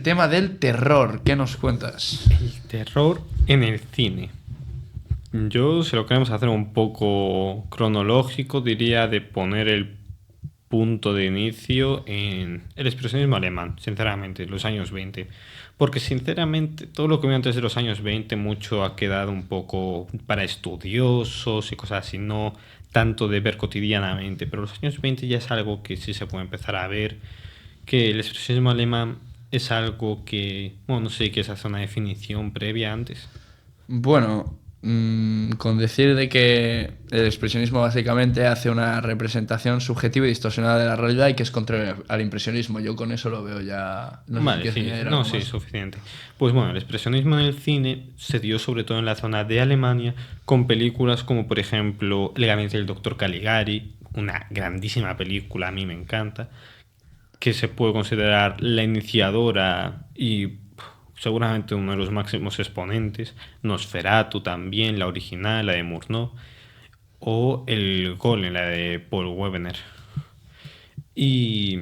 Tema del terror, ¿qué nos cuentas? El terror en el cine. Yo, si lo queremos hacer un poco cronológico, diría de poner el punto de inicio en el expresionismo alemán, sinceramente, los años 20. Porque sinceramente todo lo que vino antes de los años 20 mucho ha quedado un poco para estudiosos y cosas así, no tanto de ver cotidianamente. Pero los años 20 ya es algo que sí se puede empezar a ver, que el expresionismo alemán es algo que, bueno, no sé si quieres hacer una definición previa antes. Bueno, con decir de que el expresionismo básicamente hace una representación subjetiva y distorsionada de la realidad y que es contrario al impresionismo. Yo con eso lo veo ya. No sé si Vale, quieres sí, añadir no, algo sí, más. suficiente. Pues bueno, el expresionismo en el cine se dio sobre todo en la zona de Alemania, con películas como por ejemplo El gabinete del doctor Caligari, una grandísima película, a mí me encanta, que se puede considerar la iniciadora y seguramente uno de los máximos exponentes, Nosferatu también, la original, la de Murnau, o El Golem, la de Paul Wegener. Y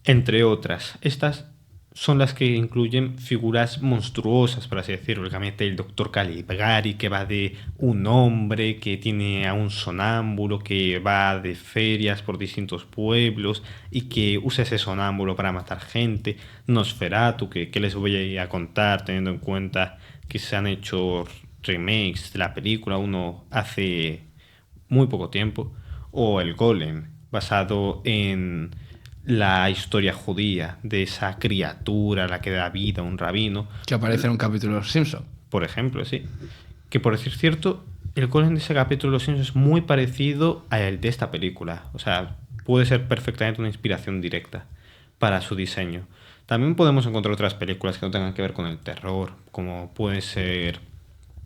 entre otras, estas son las que incluyen figuras monstruosas, por así decirlo. El gabinete del doctor Caligari, que va de un hombre que tiene a un sonámbulo que va de ferias por distintos pueblos y que usa ese sonámbulo para matar gente. Nosferatu, que les voy a contar teniendo en cuenta que se han hecho remakes de la película, uno hace muy poco tiempo, o El Golem, basado en la historia judía de esa criatura a la que da vida un rabino, Que aparece en un capítulo de Los Simpson. por ejemplo, sí. Que por decir cierto, el Golem de ese capítulo de Los Simpsons es muy parecido al de esta película. O sea, puede ser perfectamente una inspiración directa para su diseño. También podemos encontrar otras películas que no tengan que ver con el terror, como puede ser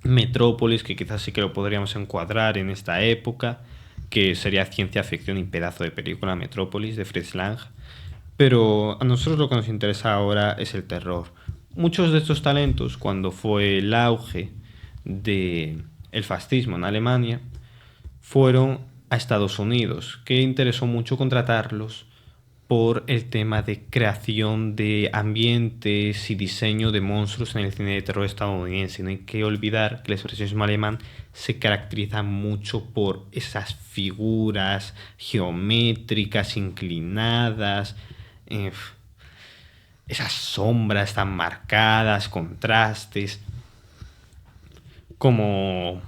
Metrópolis, que quizás sí que lo podríamos encuadrar en esta época, que sería ciencia ficción y pedazo de película, Metrópolis, de Fritz Lang. Pero a nosotros lo que nos interesa ahora es el terror. Muchos de estos talentos, cuando fue el auge del fascismo en Alemania, fueron a Estados Unidos, que interesó mucho contratarlos por el tema de creación de ambientes y diseño de monstruos en el cine de terror estadounidense. No hay que olvidar que el expresionismo alemán se caracteriza mucho por esas figuras geométricas, inclinadas, eh, esas sombras tan marcadas, contrastes, como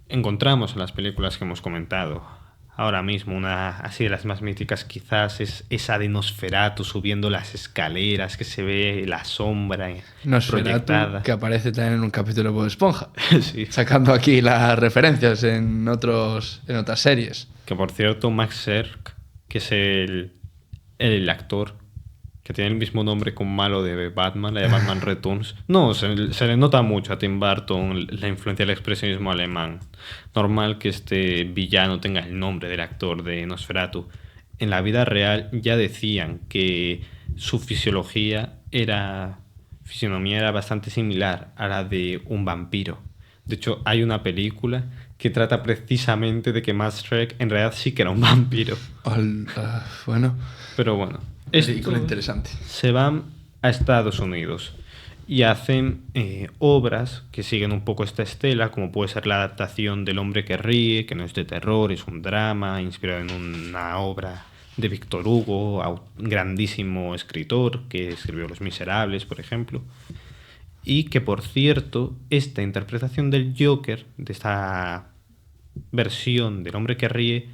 encontramos en las películas que hemos comentado. Ahora mismo, una así de las más míticas quizás es esa de Nosferatu subiendo las escaleras, que se ve la sombra Nosferatu, proyectada. que aparece también en un capítulo de Bob Esponja. Sí. Sacando aquí las referencias en otras series. Que por cierto, Max Scherk, que es el actor que tiene el mismo nombre con malo de Batman, la de Batman Returns. No, se le nota mucho a Tim Burton la influencia del expresionismo alemán. Normal que este villano tenga el nombre del actor de Nosferatu. En la vida real ya decían que su fisionomía era bastante similar a la de un vampiro. De hecho, hay una película que trata precisamente de que Max Schreck en realidad sí que era un vampiro. Bueno, Pero bueno, película estos interesante. se van a Estados Unidos y hacen obras que siguen un poco esta estela, como puede ser la adaptación del Hombre que ríe, que no es de terror, es un drama inspirado en una obra de Víctor Hugo, grandísimo escritor que escribió Los Miserables, por ejemplo. Y que, por cierto, esta interpretación del Joker, de esta versión del Hombre que ríe,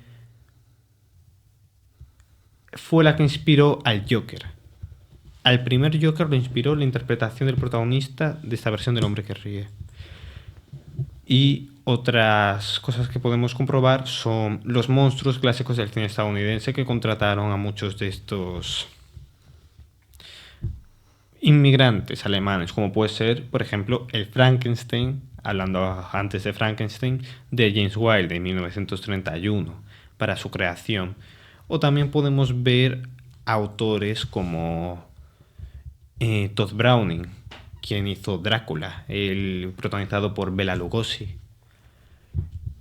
fue la que inspiró al Joker. Al primer Joker lo inspiró la interpretación del protagonista de esta versión del Hombre que ríe. Y otras cosas que podemos comprobar son los monstruos clásicos del cine estadounidense que contrataron a muchos de estos inmigrantes alemanes, como puede ser, por ejemplo, el Frankenstein, hablando antes de Frankenstein, de James Whale de 1931, para su creación. O también podemos ver autores como Todd Browning, quien hizo Drácula, el protagonizado por Bela Lugosi,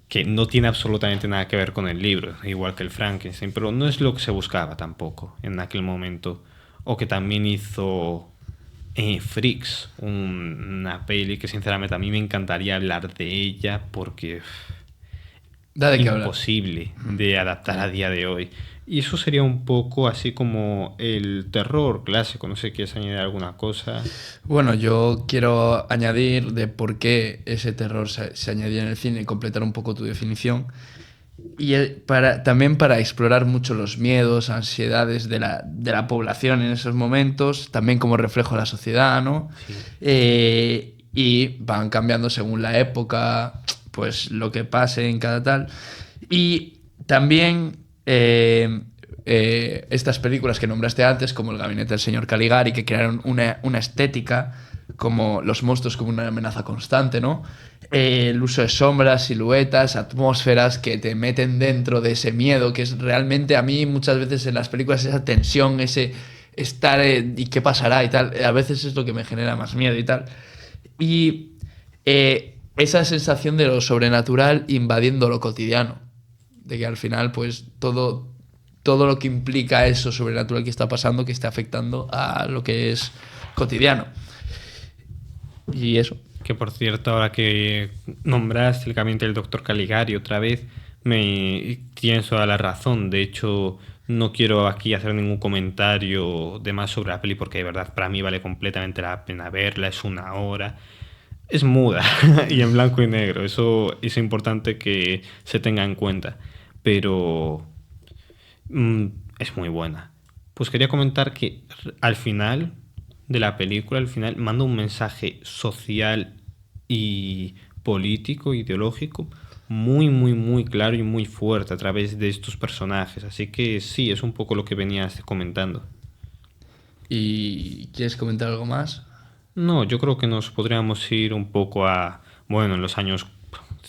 que no tiene absolutamente nada que ver con el libro, igual que el Frankenstein, pero no es lo que se buscaba tampoco en aquel momento. O que también hizo Freaks, una peli que sinceramente a mí me encantaría hablar de ella porque Da de qué hablar. imposible de adaptar a día de hoy. Y eso sería un poco así como el terror clásico. No sé, ¿quieres añadir alguna cosa? Bueno, yo quiero añadir de por qué ese terror se añadía en el cine y completar un poco tu definición. Y también para explorar mucho los miedos, ansiedades de la población en esos momentos, también como reflejo de la sociedad, ¿no? Sí. Y van cambiando según la época, pues lo que pase en cada tal. Y también estas películas que nombraste antes, como El gabinete del señor Caligari, que crearon una estética como los monstruos como una amenaza constante, ¿no? El uso de sombras, siluetas, atmósferas que te meten dentro de ese miedo, que es realmente a mí muchas veces en las películas esa tensión, ese estar y qué pasará y tal, a veces es lo que me genera más miedo y tal. Y esa sensación de lo sobrenatural invadiendo lo cotidiano, de que al final pues todo lo que implica eso sobrenatural que está pasando, que está afectando a lo que es cotidiano. Y eso. Que por cierto, ahora que nombraste el gabinete del doctor Caligari otra vez, tienes toda la razón. De hecho, no quiero aquí hacer ningún comentario de más sobre la peli porque de verdad para mí vale completamente la pena verla. Es 1 hora. Es muda y en blanco y negro. Eso es importante que se tenga en cuenta. Pero es muy buena. Pues quería comentar que al final de la película, al final manda un mensaje social y político, ideológico, muy, muy, muy claro y muy fuerte a través de estos personajes. Así que sí, es un poco lo que venías comentando. ¿Y quieres comentar algo más? No, yo creo que nos podríamos ir un poco a, bueno, en los años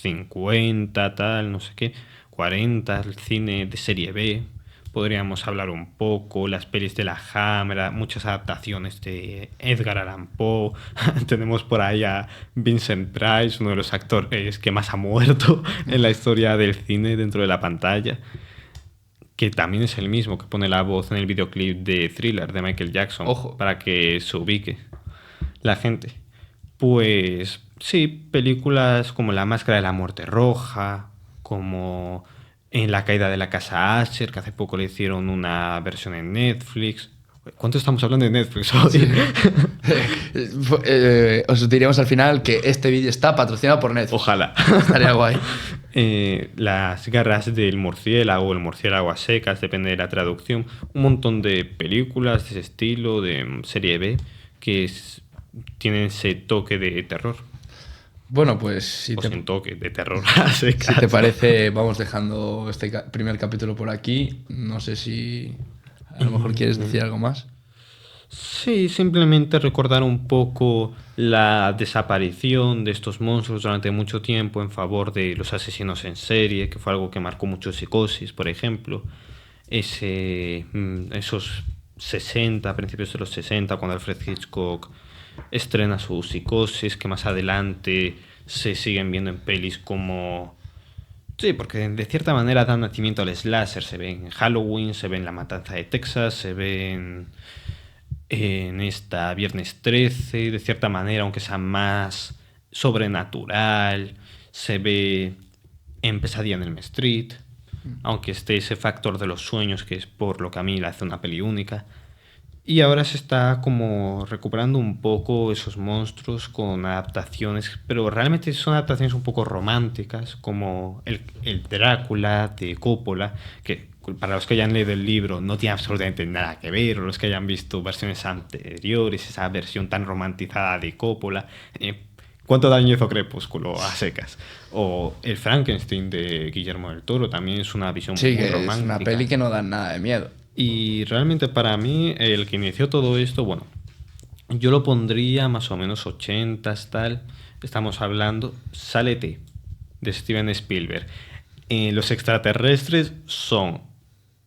50, tal, no sé qué, 40, el cine de serie B. Podríamos hablar un poco, las pelis de la Hammer, muchas adaptaciones de Edgar Allan Poe. Tenemos por ahí a Vincent Price, uno de los actores que más ha muerto en la historia del cine dentro de la pantalla, que también es el mismo que pone la voz en el videoclip de Thriller de Michael Jackson. Ojo. Para que se ubique la gente. Pues sí, películas como La Máscara de la Muerte Roja, como En la caída de la casa Asher, que hace poco le hicieron una versión en Netflix. ¿Cuánto estamos hablando de Netflix hoy? Sí. Os diríamos al final que este vídeo está patrocinado por Netflix. Ojalá. Estaría guay. Las garras del murciélago, el murciélago a secas, depende de la traducción. Un montón de películas de ese estilo, de serie B, que tienen ese toque de terror. Bueno, pues si sin toque de terror. si te parece, vamos dejando este primer capítulo por aquí. No sé si a lo mejor quieres decir algo más. Sí, simplemente recordar un poco la desaparición de estos monstruos durante mucho tiempo en favor de los asesinos en serie, que fue algo que marcó mucho Psicosis, por ejemplo. Esos 60, principios de los 60, cuando Alfred Hitchcock estrena su Psicosis, que más adelante se siguen viendo en pelis como... Sí, porque de cierta manera dan nacimiento al slasher. Se ve en Halloween, se ve en La Matanza de Texas, se ve en esta Viernes 13, de cierta manera, aunque sea más sobrenatural. Se ve en Pesadilla en Elm Street, aunque esté ese factor de los sueños, que es por lo que a mí la hace una peli única. Y ahora se está como recuperando un poco esos monstruos con adaptaciones, pero realmente son adaptaciones un poco románticas, como el Drácula de Coppola, que para los que hayan leído el libro no tiene absolutamente nada que ver, o los que hayan visto versiones anteriores, esa versión tan romantizada de Coppola. ¿Cuánto daño hizo Crepúsculo a secas? O el Frankenstein de Guillermo del Toro también es una visión muy romántica. Es una peli que no da nada de miedo. Y realmente para mí, el que inició todo esto, bueno, yo lo pondría más o menos 80s, tal. Estamos hablando, sale E.T. de Steven Spielberg. Los extraterrestres son,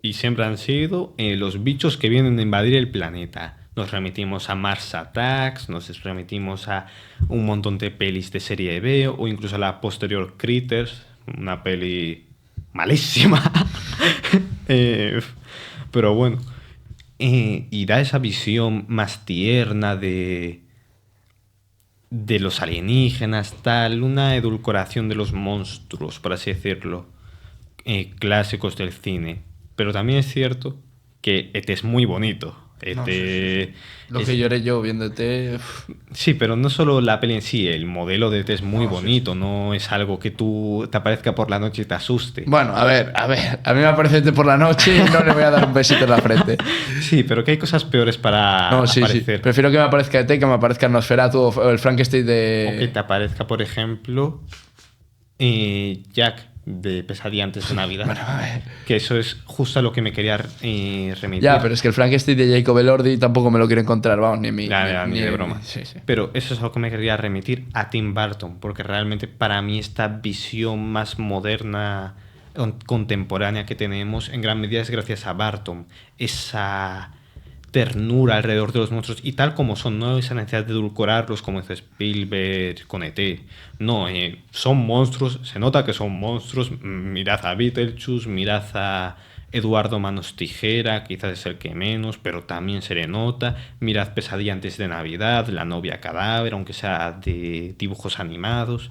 y siempre han sido, los bichos que vienen a invadir el planeta. Nos remitimos a Mars Attacks, nos remitimos a un montón de pelis de serie B, o incluso a la posterior Critters, una peli malísima. Pero bueno, y da esa visión más tierna de los alienígenas, tal, una edulcoración de los monstruos, por así decirlo, clásicos del cine. Pero también es cierto que ET es muy bonito. No, sí. Lo que lloré yo viéndote. Sí, pero no solo la peli en sí, el modelo de ET es muy No, sí, bonito, no es algo que tú te aparezca por la noche y te asuste. Bueno, a ver, a mí me aparece por la noche y no le voy a dar un besito en la frente. Sí, pero que hay cosas peores para No, sí, sí. aparecer. Prefiero que me aparezca ET que me aparezca Nosferatu o el Frankenstein O que de... te aparezca, por ejemplo, Jack de Pesadilla antes de Navidad. Bueno, a ver. Que eso es justo a lo que me quería remitir. Ya, pero es que el Frankenstein de Jacob Elordi tampoco me lo quiero encontrar, vamos, ni en mi... Ni de broma. Sí, sí. Pero eso es a lo que me quería remitir a Tim Burton, porque realmente para mí esta visión más moderna, contemporánea que tenemos, en gran medida es gracias a Burton. Esa ternura alrededor de los monstruos y tal como son, no esa necesidad de edulcorarlos como dice Spielberg con ET. No, son monstruos, se nota que son monstruos. Mirad a Beetlejuice, mirad a Eduardo Manos Tijera, quizás es el que menos, pero también se le nota. Mirad Pesadilla antes de Navidad, La novia cadáver, aunque sea de dibujos animados.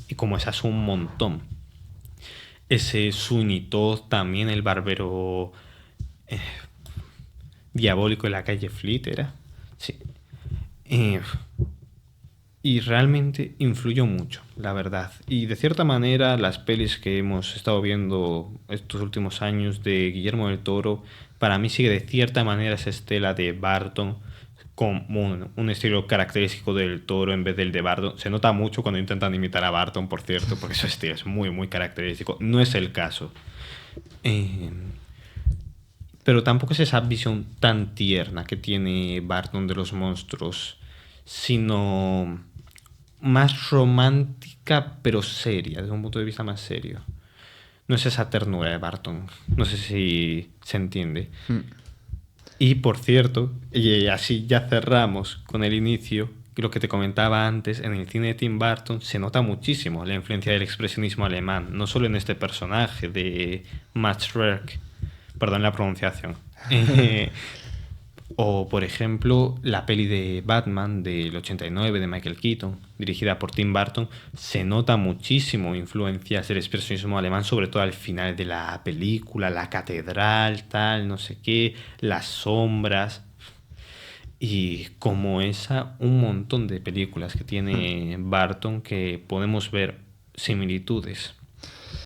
Y como esas un montón. Ese Sweeney Todd también, el barbero diabólico en la calle Fleet era. Sí. Y realmente influyó mucho, la verdad. Y de cierta manera, las pelis que hemos estado viendo estos últimos años de Guillermo del Toro, para mí sigue de cierta manera esa estela de Barton, con un estilo característico del Toro en vez del de Barton. Se nota mucho cuando intentan imitar a Barton, por cierto, porque su estilo es muy, muy característico. No es el caso. Pero tampoco es esa visión tan tierna que tiene Barton de los monstruos, sino más romántica, pero seria, desde un punto de vista más serio. No es esa ternura de Barton. No sé si se entiende. Y por cierto, y así ya cerramos con el inicio, lo que te comentaba antes, en el cine de Tim Burton se nota muchísimo la influencia del expresionismo alemán, no solo en este personaje de Max Schreck, perdón la pronunciación. O, por ejemplo, la peli de Batman del 89 de Michael Keaton, dirigida por Tim Burton, se nota muchísimo influencias del expresionismo alemán, sobre todo al final de la película, la catedral, tal, no sé qué, las sombras. Y como esa, un montón de películas que tiene Burton que podemos ver similitudes.